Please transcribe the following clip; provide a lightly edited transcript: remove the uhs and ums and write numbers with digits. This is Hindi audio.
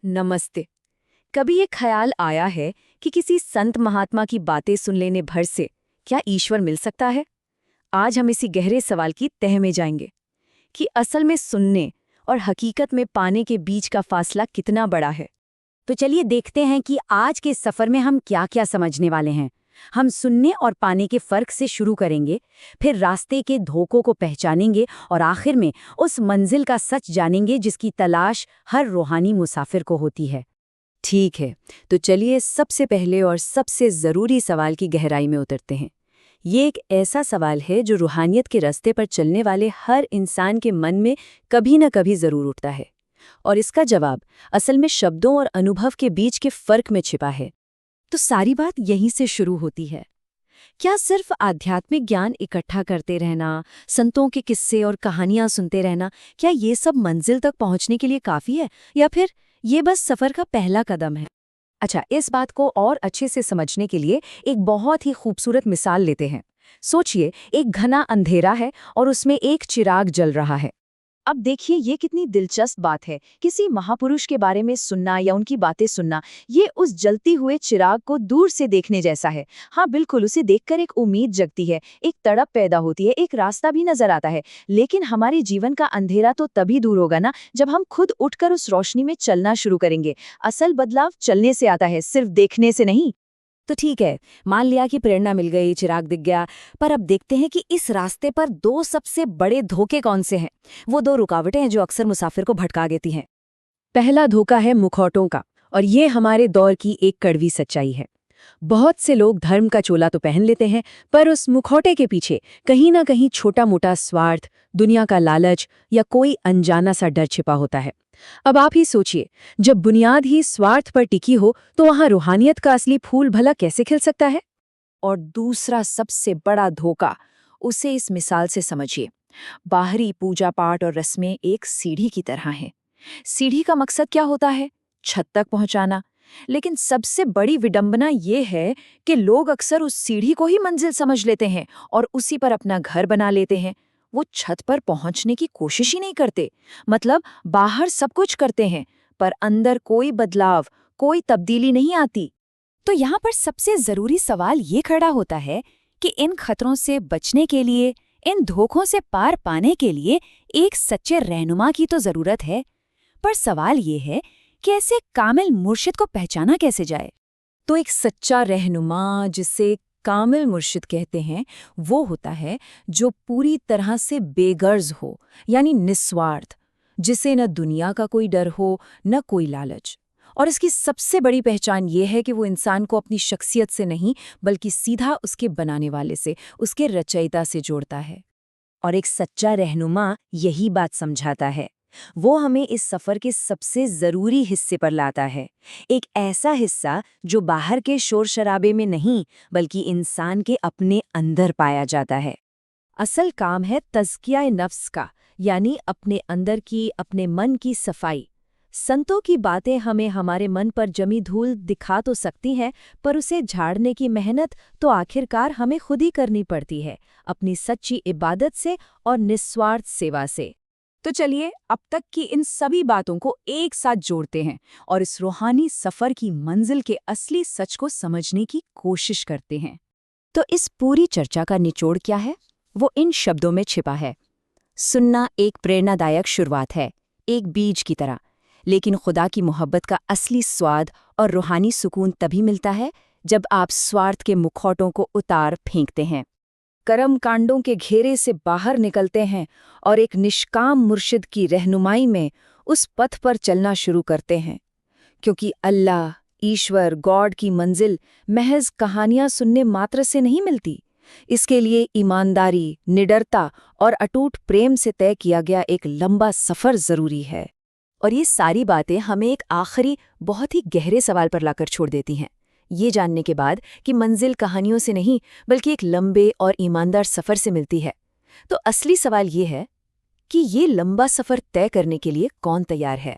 नमस्ते। कभी ये ख्याल आया है कि किसी संत महात्मा की बातें सुन लेने भर से क्या ईश्वर मिल सकता है? आज हम इसी गहरे सवाल की तह में जाएंगे कि असल में सुनने और हकीकत में पाने के बीच का फासला कितना बड़ा है। तो चलिए देखते हैं कि आज के सफर में हम क्या क्या समझने वाले हैं। हम सुनने और पाने के फर्क से शुरू करेंगे, फिर रास्ते के धोखों को पहचानेंगे और आखिर में उस मंजिल का सच जानेंगे जिसकी तलाश हर रूहानी मुसाफिर को होती है। ठीक है, तो चलिए सबसे पहले और सबसे ज़रूरी सवाल की गहराई में उतरते हैं। ये एक ऐसा सवाल है जो रूहानियत के रास्ते पर चलने वाले हर इंसान के मन में कभी न कभी ज़रूर उठता है। और इसका जवाब असल में शब्दों और अनुभव के बीच के फर्क में छिपा है। तो सारी बात यहीं से शुरू होती है। क्या सिर्फ आध्यात्मिक ज्ञान इकट्ठा करते रहना, संतों के किस्से और कहानियां सुनते रहना, क्या ये सब मंजिल तक पहुंचने के लिए काफ़ी है, या फिर ये बस सफ़र का पहला कदम है? अच्छा, इस बात को और अच्छे से समझने के लिए एक बहुत ही खूबसूरत मिसाल लेते हैं। सोचिए, एक घना अंधेरा है और उसमें एक चिराग जल रहा है। अब देखिए ये कितनी दिलचस्प बात है। किसी महापुरुष के बारे में सुनना या उनकी बातें सुनना, ये उस जलती हुए चिराग को दूर से देखने जैसा है। हाँ बिल्कुल, उसे देखकर एक उम्मीद जगती है, एक तड़प पैदा होती है, एक रास्ता भी नजर आता है। लेकिन हमारे जीवन का अंधेरा तो तभी दूर होगा ना, जब हम खुद उठकर उस रोशनी में चलना शुरू करेंगे। असल बदलाव चलने से आता है, सिर्फ देखने से नहीं। तो ठीक है, मान लिया कि प्रेरणा मिल गई, चिराग दिख गया, पर अब देखते हैं कि इस रास्ते पर दो सबसे बड़े धोखे कौन से हैं। वो दो रुकावटें हैं जो अक्सर मुसाफिर को भटका देती हैं। पहला धोखा है मुखौटों का, और ये हमारे दौर की एक कड़वी सच्चाई है। बहुत से लोग धर्म का चोला तो पहन लेते हैं, पर उस मुखौटे के पीछे कहीं ना कहीं छोटा मोटा स्वार्थ, दुनिया का लालच या कोई अनजाना सा डर छिपा होता है। अब आप ही सोचिए, जब बुनियाद ही स्वार्थ पर टिकी हो तो वहां रूहानियत का असली फूल भला कैसे खिल सकता है? और दूसरा सबसे बड़ा धोखा, उसे इस मिसाल से समझिए। बाहरी पूजा पाठ और रस्में एक सीढ़ी की तरह हैं। सीढ़ी का मकसद क्या होता है? छत तक पहुंचाना। लेकिन सबसे बड़ी विडंबना ये है कि लोग अक्सर उस सीढ़ी को ही मंजिल समझ लेते हैं और उसी पर अपना घर बना लेते हैं। वो छत पर पहुंचने की कोशिश ही नहीं करते। मतलब बाहर सब कुछ करते हैं, पर अंदर कोई बदलाव, कोई तब्दीली नहीं आती। तो यहाँ पर सबसे जरूरी सवाल ये खड़ा होता है कि इन खतरों से बचने के लिए, इन धोखों से पार पाने के लिए एक सच्चे रहनुमा की तो जरूरत है। पर सवाल ये है कि ऐसे कामिल मुर्शिद को पहचाना कैसे जाए? तो एक सच्चा रहनुमा, जिसे कामिल मुर्शिद कहते हैं, वो होता है जो पूरी तरह से बेगर्ज हो, यानी निस्वार्थ, जिसे न दुनिया का कोई डर हो न कोई लालच। और इसकी सबसे बड़ी पहचान ये है कि वो इंसान को अपनी शख्सियत से नहीं, बल्कि सीधा उसके बनाने वाले से, उसके रचयिता से जोड़ता है। और एक सच्चा रहनुमा यही बात समझाता है। वो हमें इस सफ़र के सबसे ज़रूरी हिस्से पर लाता है। एक ऐसा हिस्सा जो बाहर के शोर शराबे में नहीं, बल्कि इंसान के अपने अंदर पाया जाता है। असल काम है तज़किया नफ्स का, यानी अपने अंदर की, अपने मन की सफाई। संतों की बातें हमें हमारे मन पर जमी धूल दिखा तो सकती हैं, पर उसे झाड़ने की मेहनत तो आखिरकार हमें खुद ही करनी पड़ती है, अपनी सच्ची इबादत से और निस्वार्थ सेवा से। तो चलिए अब तक की इन सभी बातों को एक साथ जोड़ते हैं और इस रूहानी सफ़र की मंजिल के असली सच को समझने की कोशिश करते हैं। तो इस पूरी चर्चा का निचोड़ क्या है? वो इन शब्दों में छिपा है। सुनना एक प्रेरणादायक शुरुआत है, एक बीज की तरह। लेकिन खुदा की मोहब्बत का असली स्वाद और रूहानी सुकून तभी मिलता है जब आप स्वार्थ के मुखौटों को उतार फेंकते हैं, कर्म कांडों के घेरे से बाहर निकलते हैं और एक निष्काम मुर्शिद की रहनुमाई में उस पथ पर चलना शुरू करते हैं। क्योंकि अल्लाह, ईश्वर, गॉड की मंजिल महज कहानियां सुनने मात्र से नहीं मिलती। इसके लिए ईमानदारी, निडरता और अटूट प्रेम से तय किया गया एक लंबा सफ़र ज़रूरी है। और ये सारी बातें हमें एक आखिरी, बहुत ही गहरे सवाल पर लाकर छोड़ देती हैं। ये जानने के बाद कि मंजिल कहानियों से नहीं, बल्कि एक लंबे और ईमानदार सफ़र से मिलती है, तो असली सवाल ये है कि ये लंबा सफ़र तय करने के लिए कौन तैयार है?